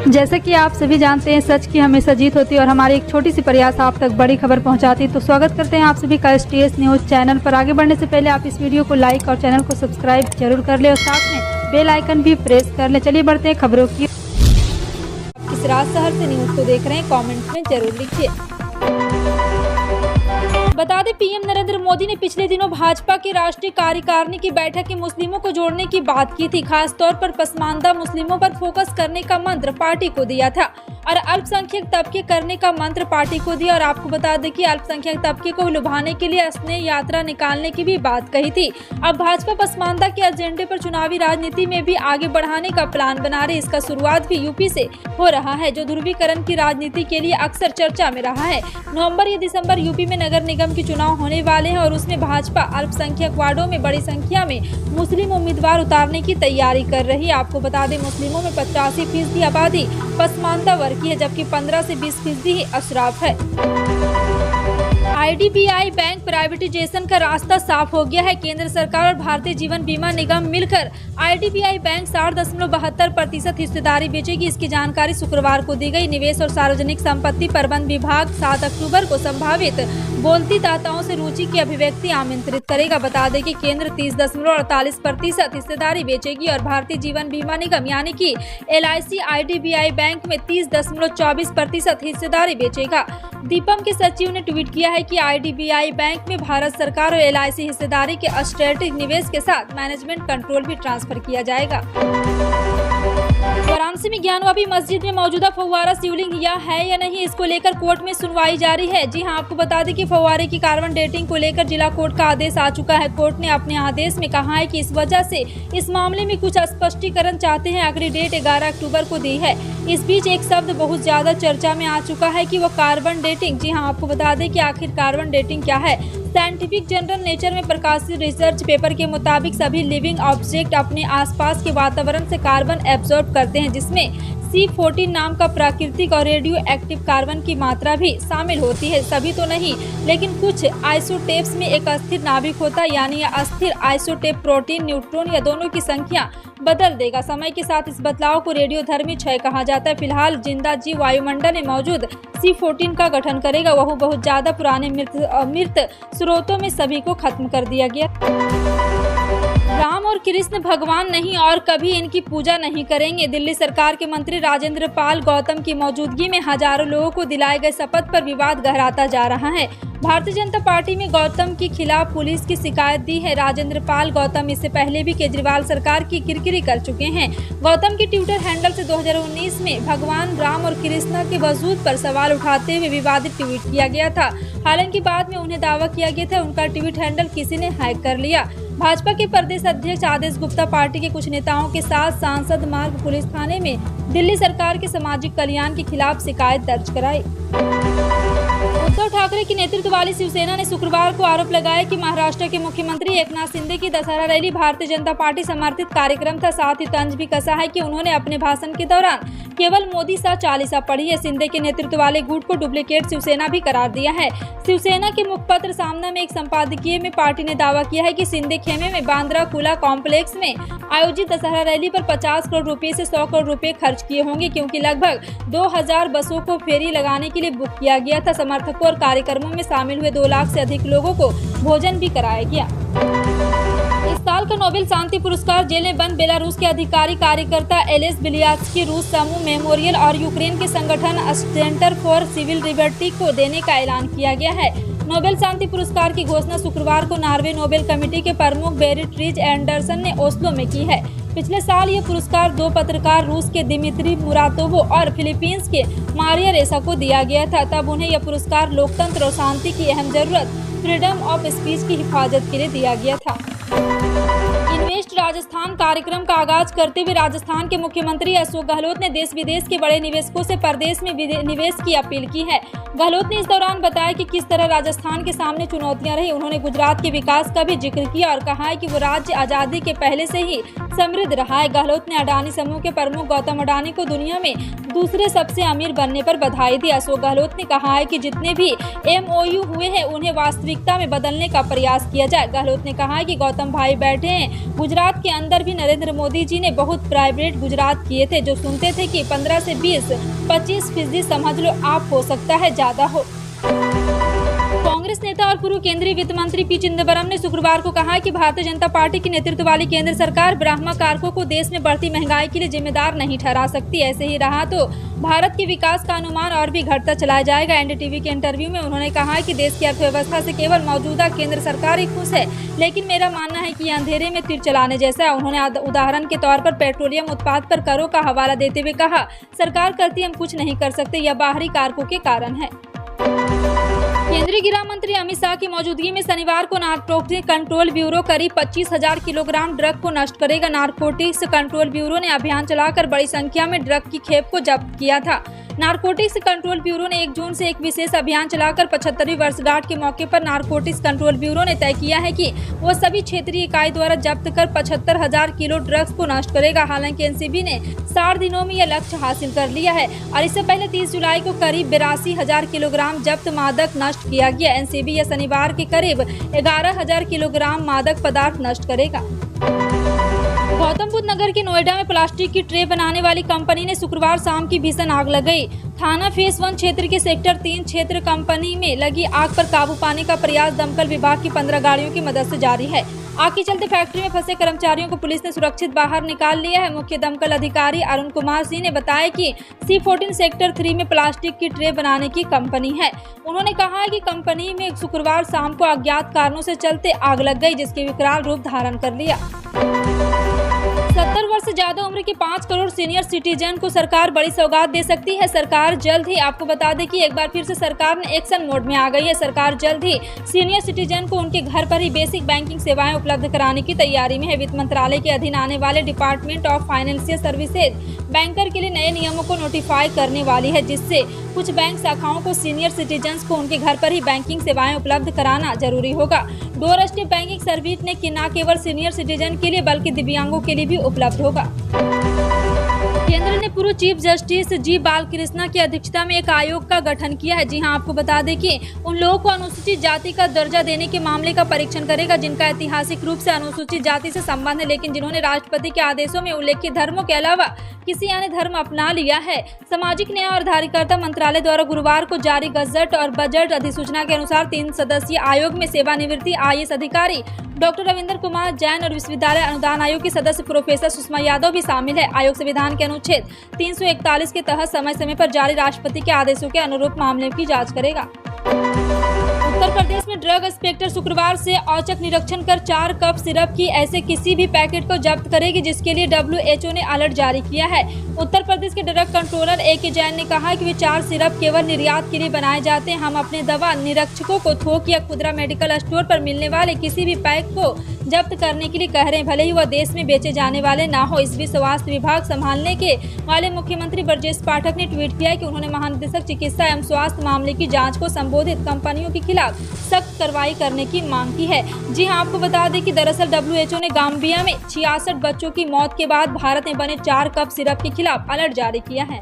जैसा कि आप सभी जानते हैं, सच की हमेशा जीत होती है और हमारी एक छोटी सी प्रयास आप तक बड़ी खबर पहुंचाती है। तो स्वागत करते हैं आप सभी का STS न्यूज चैनल पर। आगे बढ़ने से पहले आप इस वीडियो को लाइक और चैनल को सब्सक्राइब जरूर कर ले और साथ में बेल आइकन भी प्रेस कर ले। चलिए बढ़ते हैं खबरों की। आप किस राज शहर से न्यूज को देख रहे हैं, कमेंट में जरूर लिखिए। बता दें, पीएम नरेंद्र मोदी ने पिछले दिनों भाजपा की राष्ट्रीय कार्यकारिणी की बैठक में मुस्लिमों को जोड़ने की बात की थी। खास तौर पर पसमानदा मुस्लिमों पर फोकस करने का मंत्र पार्टी को दिया था और अल्पसंख्यक तबके करने का मंत्र पार्टी को दिया। और आपको बता दें कि अल्पसंख्यक तबके को लुभाने के लिए स्नेह यात्रा निकालने की भी बात कही थी। अब भाजपा पसमानदा के एजेंडे पर चुनावी राजनीति में भी आगे बढ़ाने का प्लान बना रही। इसका शुरुआत भी यूपी से हो रहा है, जो ध्रुवीकरण की राजनीति के लिए अक्सर चर्चा में रहा है। नवंबर या दिसंबर यूपी में नगर निगम के चुनाव होने वाले हैं और उसमें भाजपा अल्पसंख्यक वार्डों में बड़ी संख्या में मुस्लिम उम्मीदवार उतारने की तैयारी कर रही है। आपको बता दें, मुस्लिमों में 85% आबादी पसमानदा वर्ग की है, जबकि 15 से 20% ही अशराफ है। IDBI बैंक प्राइवेटाइजेशन का रास्ता साफ हो गया है। केंद्र सरकार और भारतीय जीवन बीमा निगम मिलकर IDBI बैंक 60.72% हिस्सेदारी बेचेगी। इसकी जानकारी शुक्रवार को दी गई। निवेश और सार्वजनिक संपत्ति प्रबंध विभाग 7 अक्टूबर को संभावित बोलती दाताओं से रुचि की अभिव्यक्ति आमंत्रित करेगा। बता दें कि केंद्र 30.48% हिस्सेदारी बेचेगी और भारतीय जीवन बीमा निगम यानी कि LIC IDBI बैंक में 30.24% हिस्सेदारी बेचेगा। दीपम के सचिव ने ट्वीट किया है कि IDBI बैंक में भारत सरकार और LIC हिस्सेदारी के स्ट्रेटेजिक निवेश के साथ मैनेजमेंट कंट्रोल भी ट्रांसफर किया जाएगा। वाराणसी में ज्ञानवापी मस्जिद में मौजूदा फव्वारा शिवलिंग है या नहीं, इसको लेकर कोर्ट में सुनवाई जारी है। जी हां, आपको बता दें कि फव्वारे की कार्बन डेटिंग को लेकर जिला कोर्ट का आदेश आ चुका है। कोर्ट ने अपने आदेश में कहा है कि इस वजह से इस मामले में कुछ स्पष्टीकरण चाहते हैं। आखिरी डेट 11 अक्टूबर को दी है। इस बीच एक शब्द बहुत ज्यादा चर्चा में आ चुका है कि वो कार्बन डेटिंग। जी हाँ, आपको बता दें कि आखिर कार्बन डेटिंग क्या है। साइंटिफिक जर्नल नेचर में प्रकाशित रिसर्च पेपर के मुताबिक सभी लिविंग ऑब्जेक्ट अपने आसपास के वातावरण से कार्बन एब्जॉर्ब करते हैं, जिसमें C14 नाम का प्राकृतिक और रेडियो एक्टिव कार्बन की मात्रा भी शामिल होती है। सभी तो नहीं, लेकिन कुछ आइसोटेप्स में एक अस्थिर नाभिक होता है, यानी अस्थिर आइसोटेप प्रोटीन, न्यूट्रॉन या दोनों की संख्या बदल देगा। समय के साथ इस बदलाव को रेडियोधर्मी क्षय कहा जाता है। फिलहाल जिंदा जीव वायुमंडल में मौजूद C14 का गठन करेगा। वह बहुत ज्यादा पुराने मृत स्रोतों में सभी को खत्म कर दिया गया। राम और कृष्ण भगवान नहीं और कभी इनकी पूजा नहीं करेंगे। दिल्ली सरकार के मंत्री राजेंद्र पाल गौतम की मौजूदगी में हजारों लोगों को दिलाए गए शपथ पर विवाद गहराता जा रहा है। भारतीय जनता पार्टी में गौतम के खिलाफ पुलिस की शिकायत दी है। राजेंद्र पाल गौतम इससे पहले भी केजरीवाल सरकार की किरकिरी कर चुके हैं। गौतम के ट्विटर हैंडल से 2019 में भगवान राम और कृष्णा के वजूद पर सवाल उठाते हुए विवादित ट्वीट किया गया था। हालांकि बाद में उन्हें दावा किया गया था उनका ट्वीट हैंडल किसी ने हैक कर लिया। भाजपा के प्रदेश अध्यक्ष आदेश गुप्ता पार्टी के कुछ नेताओं के साथ सांसद मार्ग पुलिस थाने में दिल्ली सरकार के सामाजिक कल्याण के खिलाफ शिकायत दर्ज कराई। उद्धव ठाकरे की नेतृत्व वाली शिवसेना ने शुक्रवार को आरोप लगाया कि महाराष्ट्र के मुख्यमंत्री एकनाथ शिंदे की दशहरा रैली भारतीय जनता पार्टी समर्थित कार्यक्रम था। साथ ही तंज भी कसा है कि उन्होंने अपने भाषण के दौरान केवल मोदी सा चालीसा पढ़ी है। शिंदे के नेतृत्व वाले गुट को डुप्लीकेट शिवसेना भी करार दिया है। शिवसेना के मुखपत्र सामना में एक संपादकीय में पार्टी ने दावा किया है कि शिंदे खेमे में बांद्रा कुला कॉम्प्लेक्स में आयोजित दशहरा रैली पर 50 करोड़ रुपए से 100 करोड़ रुपए खर्च किए होंगे, क्योंकि लगभग 2000 बसों को फेरी लगाने के लिए बुक किया गया था। समर्थकों और कार्यक्रमों में शामिल हुए 2 लाख से अधिक लोगों को भोजन भी कराया गया। इस साल का नोबेल शांति पुरस्कार जेल में बंद बेलारूस के अधिकारी कार्यकर्ता एलेस बिलियात्स्की, रूस समूह मेमोरियल और यूक्रेन के संगठन सेंटर फॉर सिविल लिबर्टी को देने का ऐलान किया गया है। नोबेल शांति पुरस्कार की घोषणा शुक्रवार को नॉर्वे नोबेल कमेटी के प्रमुख बेरिट रीज एंडरसन ने ओस्लो में की है। पिछले साल ये पुरस्कार 2 पत्रकार रूस के दिमित्री मुरातोवो और फिलीपींस के मारिया रेसा को दिया गया था। तब उन्हें यह पुरस्कार लोकतंत्र और शांति की अहम जरूरत फ्रीडम ऑफ स्पीच की हिफाजत के लिए दिया गया था। इन्वेस्ट राजस्थान कार्यक्रम का आगाज करते हुए राजस्थान के मुख्यमंत्री अशोक गहलोत ने देश विदेश के बड़े निवेशकों से प्रदेश में निवेश की अपील की है। गहलोत ने इस दौरान बताया कि किस तरह राजस्थान के सामने चुनौतियां रही। उन्होंने गुजरात के विकास का भी जिक्र किया और कहा है कि वो राज्य आजादी के पहले से ही समृद्ध रहा है। गहलोत ने अडानी समूह के प्रमुख गौतम अडानी को दुनिया में दूसरे सबसे अमीर बनने पर बधाई दी। अशोक गहलोत ने कहा है कि जितने भी MOU हुए हैं उन्हें वास्तविकता में बदलने का प्रयास किया जाए। गहलोत ने कहा है कि गौतम भाई बैठे हैं गुजरात के अंदर भी नरेंद्र मोदी जी ने बहुत प्राइवेट गुजरात किए थे, जो सुनते थे कि 15 से 20-25% समझ लो आप, हो सकता है ज्यादा हो। कांग्रेस नेता और पूर्व केंद्रीय वित्त मंत्री पी चिदंबरम ने शुक्रवार को कहा कि भारतीय जनता पार्टी की नेतृत्व वाली केंद्र सरकार ब्राह्मण कारकों को देश में बढ़ती महंगाई के लिए जिम्मेदार नहीं ठहरा सकती। ऐसे ही रहा तो भारत के विकास का अनुमान और भी घटता चला जाएगा। NDTV के इंटरव्यू में उन्होंने कहा कि देश की अर्थव्यवस्था से केवल मौजूदा केंद्र सरकार ही खुश है, लेकिन मेरा मानना है कि यह अंधेरे में तीर चलाने जैसा है। उन्होंने उदाहरण के तौर पर पेट्रोलियम उत्पाद पर करों का हवाला देते हुए कहा, सरकार करती हम कुछ नहीं कर सकते, यह बाहरी कारकों के कारण है। केंद्रीय गृह मंत्री अमित शाह की मौजूदगी में शनिवार को नारकोटिक्स कंट्रोल ब्यूरो करीब 25,000 किलोग्राम ड्रग को नष्ट करेगा। नारकोटिक्स कंट्रोल ब्यूरो ने अभियान चलाकर बड़ी संख्या में ड्रग की खेप को जब्त किया था। नारकोटिक्स कंट्रोल ब्यूरो ने 1 जून से एक विशेष अभियान चलाकर 75वीं वर्षगांठ के मौके पर नारकोटिक्स कंट्रोल ब्यूरो ने तय किया है कि वो सभी क्षेत्रीय इकाई द्वारा जब्त कर 75,000 किलो ड्रग्स को नष्ट करेगा। हालांकि NCB ने 60 दिनों में यह लक्ष्य हासिल कर लिया है और इससे पहले 30 जुलाई को करीब 82,000 किलोग्राम जब्त मादक नष्ट किया गया। NCB यह शनिवार के करीब 11,000 किलोग्राम मादक पदार्थ नष्ट करेगा। गौतम बुद्ध नगर के नोएडा में प्लास्टिक की ट्रे बनाने वाली कंपनी ने शुक्रवार शाम की भीषण आग लगाई। थाना फेस 1 क्षेत्र के सेक्टर 3 क्षेत्र कंपनी में लगी आग पर काबू पाने का प्रयास दमकल विभाग की 15 गाड़ियों की मदद से जारी है। आग के चलते फैक्ट्री में फंसे कर्मचारियों को पुलिस ने सुरक्षित बाहर निकाल लिया है। मुख्य दमकल अधिकारी अरुण कुमार सिंह ने बताया कि C14 सेक्टर 3 में प्लास्टिक की ट्रे बनाने की कंपनी है। उन्होंने कहा है कि कंपनी में शुक्रवार शाम को अज्ञात कारणों से चलते आग लग गई, जिसके विकराल रूप धारण कर लिया। 70 वर्ष से ज्यादा उम्र के 5 करोड़ सीनियर सिटीजन को सरकार बड़ी सौगात दे सकती है। सरकार जल्द ही, आपको बता दें कि एक बार फिर से सरकार ने एक्शन मोड में आ गई है। सरकार जल्द ही सीनियर सिटीजन को उनके घर पर ही बेसिक बैंकिंग सेवाएं उपलब्ध कराने की तैयारी में है। वित्त मंत्रालय के अधीन आने वाले department of financial services banker के लिए नए नियमों को नोटिफाई करने वाली है, जिससे कुछ बैंक शाखाओं को सीनियर सिटीजन को उनके घर पर ही बैंकिंग सेवाएं उपलब्ध कराना जरूरी होगा। डोर स्टेप बैंकिंग सर्विस ने न केवल सीनियर सिटीजन के लिए बल्कि दिव्यांगों के लिए भी उपलब्ध होगा। केंद्र ने पूर्व चीफ जस्टिस जी बालकृष्ण की अध्यक्षता में एक आयोग का गठन किया है। जी हां, आपको बता दें कि उन लोगों को अनुसूचित जाति का दर्जा देने के मामले का परीक्षण करेगा जिनका ऐतिहासिक रूप से अनुसूचित जाति से संबंध है, लेकिन जिन्होंने राष्ट्रपति के आदेशों में उल्लेखित धर्मों के अलावा किसी अन्य धर्म अपना लिया है। सामाजिक न्याय और अधिकारिता मंत्रालय द्वारा गुरुवार को जारी गजट और बजट अधिसूचना के अनुसार 3 सदस्यीय आयोग में सेवानिवृत्त IAS अधिकारी डॉक्टर रविंद्र कुमार जैन और विश्वविद्यालय अनुदान आयोग की सदस्य प्रोफेसर सुषमा यादव भी शामिल है। आयोग संविधान के अनुच्छेद 341 के तहत समय समय पर जारी राष्ट्रपति के आदेशों के अनुरूप मामले की जांच करेगा। उत्तर प्रदेश में ड्रग इंस्पेक्टर शुक्रवार से औचक निरीक्षण कर 4 कप सिरप की ऐसे किसी भी पैकेट को जब्त करेगी जिसके लिए WHO ने अलर्ट जारी किया है। उत्तर प्रदेश के ड्रग कंट्रोलर AK जैन ने कहा कि वे 4 सिरप केवल निर्यात के लिए बनाए जाते हैं। हम अपने दवा निरीक्षकों को थोक या खुदरा मेडिकल स्टोर पर मिलने वाले किसी भी पैक को जब्त करने के लिए कह रहे हैं, भले ही वह देश में बेचे जाने वाले ना हो। इस बीच स्वास्थ्य विभाग संभालने के वाले मुख्यमंत्री ब्रजेश पाठक ने ट्वीट किया कि उन्होंने महानिदेशक चिकित्सा एवं स्वास्थ्य मामले की जांच को संबोधित कंपनियों के खिलाफ सख्त कार्रवाई करने की मांग की है। जी हां, आपको बता दें कि दरअसल WHO ने गाम्बिया में 66 बच्चों की मौत के बाद भारत में बने 4 कप सिरप के खिलाफ अलर्ट जारी किया है।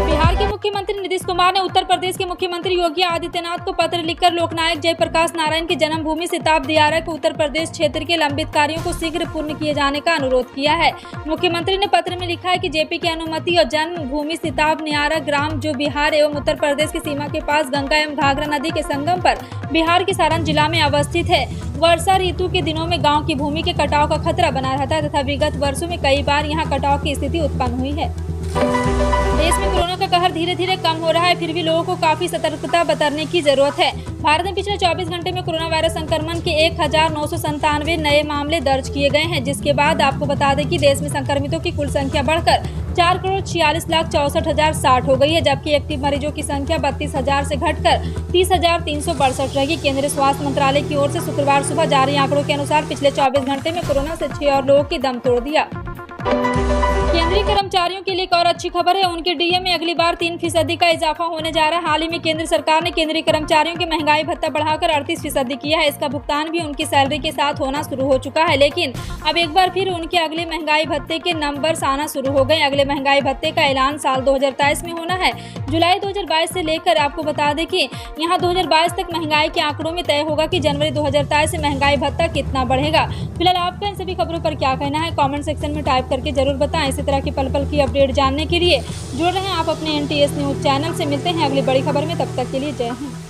बिहार के मुख्यमंत्री नीतीश कुमार ने उत्तर प्रदेश के मुख्यमंत्री योगी आदित्यनाथ को पत्र लिखकर लोकनायक जयप्रकाश नारायण की जन्मभूमि सिताब दियारा के उत्तर प्रदेश क्षेत्र के लंबित कार्यों को शीघ्र पूर्ण किए जाने का अनुरोध किया है। मुख्यमंत्री ने पत्र में लिखा है कि JP की अनुमति और जन्मभूमि सिताब नियारा ग्राम जो बिहार एवं उत्तर प्रदेश की सीमा के पास गंगा एवं घाघरा नदी के संगम पर बिहार के सारण जिला में अवस्थित है। वर्षा ऋतु के दिनों में गाँव की भूमि के कटाव का खतरा बना रहता है तथा विगत वर्षों में कई बार यहाँ कटाव की स्थिति उत्पन्न हुई है। देश में कोरोना का कहर धीरे धीरे कम हो रहा है, फिर भी लोगों को काफी सतर्कता बरतने की जरूरत है। भारत में पिछले 24 घंटे में कोरोना वायरस संक्रमण के 1997 नए मामले दर्ज किए गए हैं, जिसके बाद आपको बता दें कि देश में संक्रमितों की कुल संख्या बढ़कर 4,46,64,060 हो गई है, जबकि एक्टिव मरीजों की संख्या 32,000 से घटकर 30,362 रहेगी। केंद्रीय स्वास्थ्य मंत्रालय की ओर से शुक्रवार सुबह जारी आंकड़ों के अनुसार पिछले 24 घंटे में कोरोना से 6 और लोगों की दम तोड़ दिया। केंद्रीय केंद्रीय कर्मचारियों के लिए एक और अच्छी खबर है, उनके डीए में अगली बार 3% का इजाफा होने जा रहा है। हाल ही में केंद्र सरकार ने केंद्रीय कर्मचारियों के महंगाई भत्ता बढ़ाकर 38% किया है। इसका भुगतान भी उनकी सैलरी के साथ होना शुरू हो चुका है, लेकिन अब एक बार फिर उनके अगले महंगाई भत्ते के नंबर्स आना शुरू हो गए। अगले महंगाई भत्ते का ऐलान साल 2023 में होना है। जुलाई 2022 से लेकर आपको बता दें कि यहाँ 2022 तक महंगाई के आंकड़ों में तय होगा कि जनवरी 2023 से महंगाई भत्ता कितना बढ़ेगा। फिलहाल आपका इन सभी खबरों पर क्या कहना है, कमेंट सेक्शन में टाइप करके जरूर बताएं। इसी तरह की पल पल की अपडेट जानने के लिए जुड़ रहे हैं आप अपने NTS न्यूज़ चैनल से। मिलते हैं अगली बड़ी खबर में, तब तक के लिए जय हिंद।